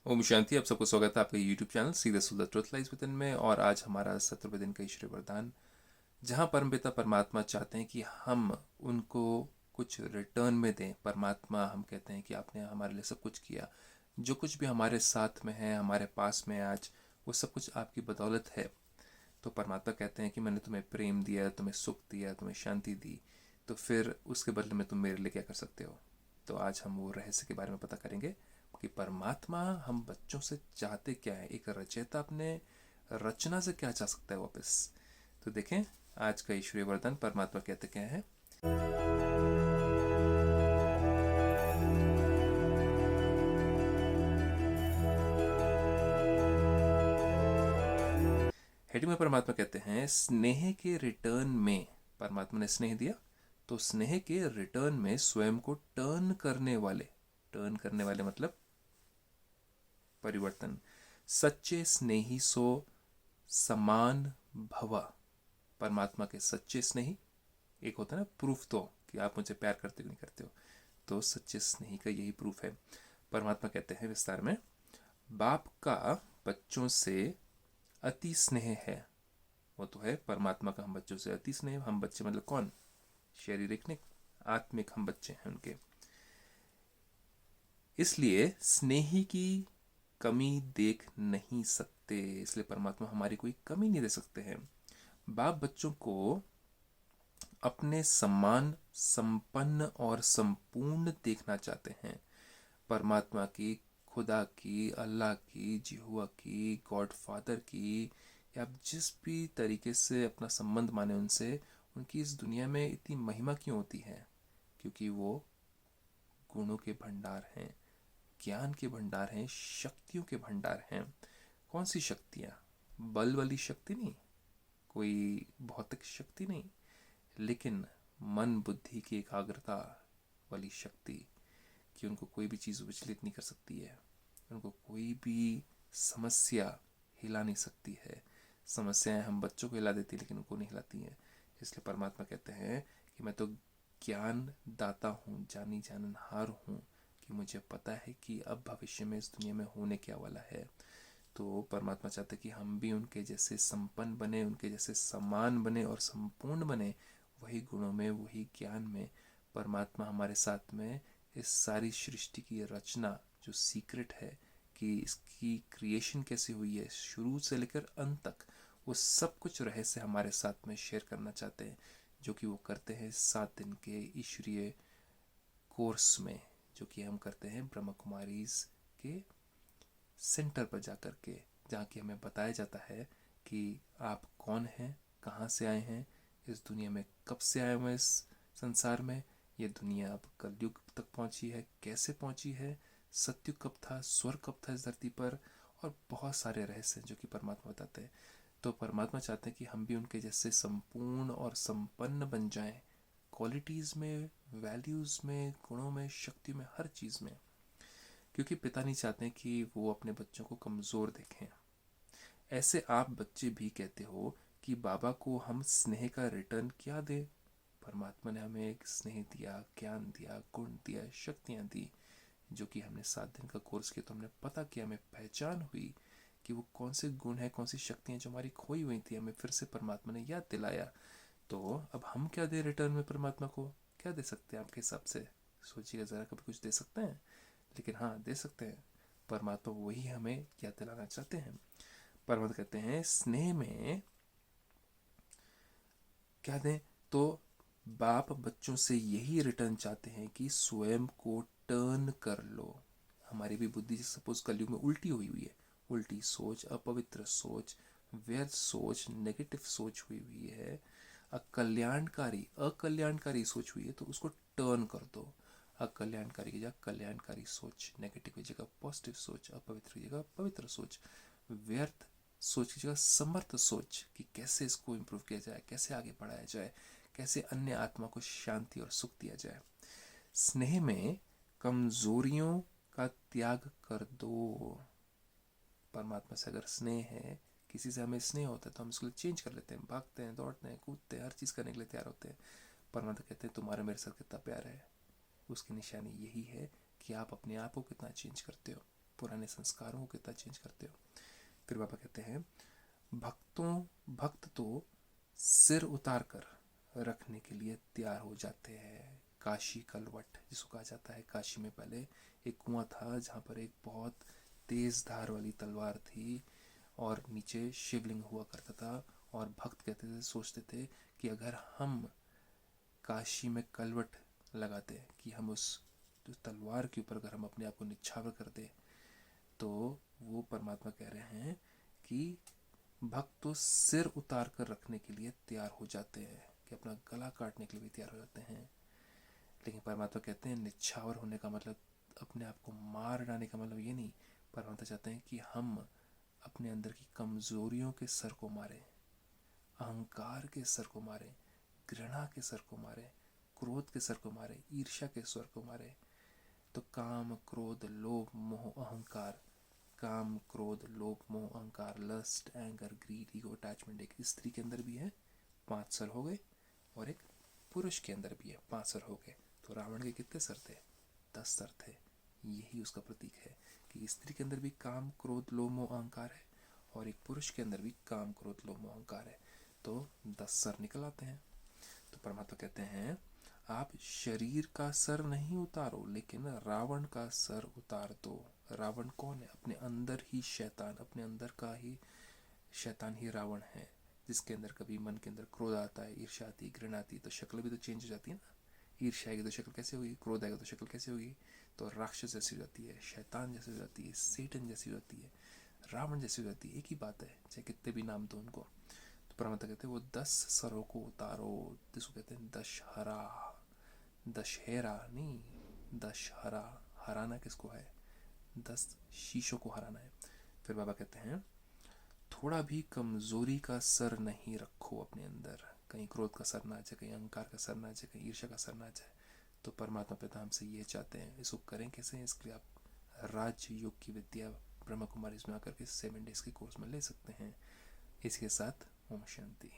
ओम शांति। आप सबको स्वागत है आपके यूट्यूब चैनल सीधे सुधर ट्रुथ लाइज विद इन में। और आज हमारा 70वें दिन का ईश्वरीय वरदान, जहाँ परमपिता परमात्मा चाहते हैं कि हम उनको कुछ रिटर्न में दें। परमात्मा हम कहते हैं कि आपने हमारे लिए सब कुछ किया, जो कुछ भी हमारे साथ में है, हमारे पास में है आज, वो सब कुछ आपकी बदौलत है। तो परमात्मा कहते हैं कि मैंने तुम्हें प्रेम दिया, तुम्हें सुख दिया, तुम्हें शांति दी, तो फिर उसके बदले में तुम मेरे लिए क्या कर सकते हो। तो आज हम वो रहस्य के बारे में पता करेंगे कि परमात्मा हम बच्चों से चाहते क्या है। एक रचयिता अपने रचना से क्या चाह सकता है वापस। तो देखें आज का ईश्वरीय वरदान परमात्मा कहते क्या है। हेडिंग में परमात्मा कहते हैं, स्नेह के रिटर्न में परमात्मा ने स्नेह दिया, तो स्नेह के रिटर्न में स्वयं को टर्न करने वाले मतलब परिवर्तन। सच्चे स्नेही सो समान भवा। परमात्मा के सच्चे स्नेही, एक होता है ना प्रूफ, तो कि आप मुझे प्यार करते हो नहीं करते हो, तो सच्चे स्नेही का यही प्रूफ है। परमात्मा कहते हैं विस्तार में, बाप का बच्चों से अति स्नेह है। वो तो है परमात्मा का हम बच्चों से अति स्नेह। हम बच्चे मतलब कौन? शारीरिक नहीं, आत्मिक हम बच्चे हैं उनके। इसलिए स्नेही की कमी देख नहीं सकते, इसलिए परमात्मा हमारी कोई कमी नहीं दे सकते हैं। बाप बच्चों को अपने सम्मान संपन्न और संपूर्ण देखना चाहते हैं। परमात्मा की, खुदा की, अल्लाह की, जिहुआ की, गॉड फादर की, या आप जिस भी तरीके से अपना संबंध माने उनसे, उनकी इस दुनिया में इतनी महिमा क्यों होती है? क्योंकि वो गुणों के भंडार हैं, ज्ञान के भंडार हैं, शक्तियों के भंडार हैं। कौन सी शक्तियाँ? बल वाली शक्ति नहीं, कोई भौतिक शक्ति नहीं, लेकिन मन बुद्धि की एकाग्रता वाली शक्ति, कि उनको कोई भी चीज़ विचलित नहीं कर सकती है, उनको कोई भी समस्या हिला नहीं सकती है। समस्याएं हम बच्चों को हिला देती हैं लेकिन उनको नहीं हिलाती हैं। इसलिए परमात्मा कहते हैं कि मैं तो ज्ञान दाता हूँ, जानी जाननहार हूँ, कि मुझे पता है कि अब भविष्य में इस दुनिया में होने क्या वाला है। तो परमात्मा चाहते कि हम भी उनके जैसे संपन्न बने, उनके जैसे समान बने और संपूर्ण बने, वही गुणों में, वही ज्ञान में। परमात्मा हमारे साथ में इस सारी सृष्टि की रचना, जो सीक्रेट है कि इसकी क्रिएशन कैसे हुई है शुरू से लेकर अंत तक, वो सब कुछ रहस्य हमारे साथ में शेयर करना चाहते हैं, जो कि वो करते हैं 7 दिन के ईश्वरीय कोर्स में, जो कि हम करते हैं ब्रह्मा कुमारीज के सेंटर पर जा कर के, जहाँ की हमें बताया जाता है कि आप कौन हैं, कहाँ से आए हैं, इस दुनिया में कब से आए हुए हैं, इस संसार में ये दुनिया अब कलयुग तक पहुँची है, कैसे पहुँची है, सत्युग कब था, स्वर्ग कब था इस धरती पर, और बहुत सारे रहस्य हैं जो कि परमात्मा बताते हैं। तो परमात्मा चाहते हैं कि हम भी उनके जैसे संपूर्ण और संपन्न बन जाएं, क्वालिटीज़ में, वैल्यूज़ में, गुणों में, शक्ति में, हर चीज़ में। क्योंकि पिता नहीं चाहते कि वो अपने बच्चों को कमज़ोर देखें। ऐसे आप बच्चे भी कहते हो कि बाबा को हम स्नेह का रिटर्न क्या दें। परमात्मा ने हमें एक स्नेह दिया, ज्ञान दिया, गुण दिया, शक्तियाँ दी, जो कि हमने 7 दिन का कोर्स किया तो हमने पता किया, हमें पहचान हुई कि वो कौन से गुण हैं, कौन सी शक्तियाँ जो हमारी खोई हुई थी, हमें फिर से परमात्मा ने याद दिलाया। तो अब हम क्या दे रिटर्न में परमात्मा को? क्या दे सकते हैं आपके हिसाब से? सोचिएगा ज़रा, कभी कुछ दे सकते हैं? लेकिन हाँ, दे सकते हैं। परमात्मा वही हमें याद दिलाना चाहते हैं। परमात्मा कहते हैं स्नेह में क्या दें, तो बाप बच्चों से यही रिटर्न चाहते हैं कि स्वयं को टर्न कर लो। हमारी भी बुद्धि सपोज कलयुग में उल्टी हुई हुई है, उल्टी सोच, अपवित्र सोच, व्यर्थ सोच, नेगेटिव सोच हुई हुई है, अकल्याणकारी अकल्याणकारी सोच हुई है, तो उसको टर्न कर दो। अकल्याणकारी की जगह कल्याणकारी सोच, नेगेटिव की जगह पॉजिटिव सोच, अपवित्र की जगह पवित्र सोच, व्यर्थ सोच की जगह समर्थ सोच, कि कैसे इसको इम्प्रूव किया जाए, कैसे आगे बढ़ाया जाए, कैसे अन्य आत्मा को शांति और सुख दिया जाए। स्नेह में कमजोरियों का त्याग कर दो। परमात्मा से अगर स्नेह है, किसी से हमें स्नेह होता है तो हम इसको चेंज कर लेते हैं, भागते हैं, दौड़ते हैं, कूदते हैं, हर चीज़ करने के लिए तैयार होते हैं। परमात्मा कहते हैं तुम्हारा मेरे साथ कितना प्यार है, उसकी निशानी यही है कि आप अपने आप को कितना चेंज करते हो। पुराने संस्कारों को कितना चेंज करते हो। फिर बाबा कहते हैं भक्त तो सिर उतार कर रखने के लिए तैयार हो जाते हैं। काशी कलवट जिसको कहा जाता है, काशी में पहले एक कुआं था जहाँ पर एक बहुत तेज धार वाली तलवार थी और नीचे शिवलिंग हुआ करता था। और भक्त कहते थे, सोचते थे कि अगर हम काशी में कलवट लगाते कि हम उस तलवार के ऊपर अगर हम अपने आप को निछावर कर दे, तो वो परमात्मा कह रहे हैं कि भक्त तो सिर उतार कर रखने के लिए तैयार हो जाते हैं, कि अपना गला काटने के लिए भी तैयार हो जाते हैं। लेकिन परमात्मा कहते हैं निछावर होने का मतलब अपने आप को मार डालने का मतलब ये नहीं। परमात्मा चाहते हैं कि हम अपने अंदर की कमजोरियों के सर को मारें, अहंकार के सर को मारें, घृणा के सर को मारें, क्रोध के सर को मारें, ईर्ष्या के सर को मारें। तो काम क्रोध लोभ मोह अहंकार, काम क्रोध लोभ मोह अहंकार, lust anger greed ego attachment एक स्त्री के अंदर भी है, 5 सर हो गए, और एक पुरुष के अंदर भी है, 5 सर हो गए। तो रावण के कितने सर थे? 10 सर थे। यही उसका प्रतीक है कि स्त्री के अंदर भी काम क्रोध लोभ मोह अहंकार है और एक पुरुष के अंदर भी काम क्रोध लोभ मोह अहंकार है। तो 10 सर निकल आते हैं। तो परमात्मा कहते हैं आप शरीर का सर नहीं उतारो, लेकिन रावण का सर उतार दो। रावण कौन है? अपने अंदर ही शैतान, अपने अंदर का ही शैतान ही रावण है, जिसके अंदर कभी मन के अंदर क्रोध आता है, ईर्ष्या आती है, घृणा आती है, तो शक्ल भी तो चेंज हो जाती है ना। ईर्ष्या आएगी तो शक्ल कैसे होगी, क्रोध आएगा तो शक्ल कैसे होगी? तो राक्षस जैसी हो जाती है, शैतान जैसी हो जाती है, सेटन जैसी हो जाती है, रावण जैसी हो जाती है। एक ही बात है, चाहे कितने भी नाम दो उनको। तो परमात्मा कहते हैं वो 10 सरों को उतारो, जिसको कहते हैं दशहरा। दशहरा नहीं, दशहरा। हराना किसको है? 10 शीशों को हराना है। फिर बाबा कहते हैं थोड़ा भी कमजोरी का सर नहीं रखो अपने अंदर। कहीं क्रोध का सर ना आ जाए, कहीं अहंकार का सर ना आ जाए, कहीं ईर्ष्या का सर ना आ जाए। तो परमात्मा पिता हमसे ये चाहते हैं। इसको करें कैसे? इसके लिए आप राजयोग की विद्या ब्रह्मा कुमारी में आकर के 7 डेज के कोर्स में ले सकते हैं। इसके साथ ओम शांति।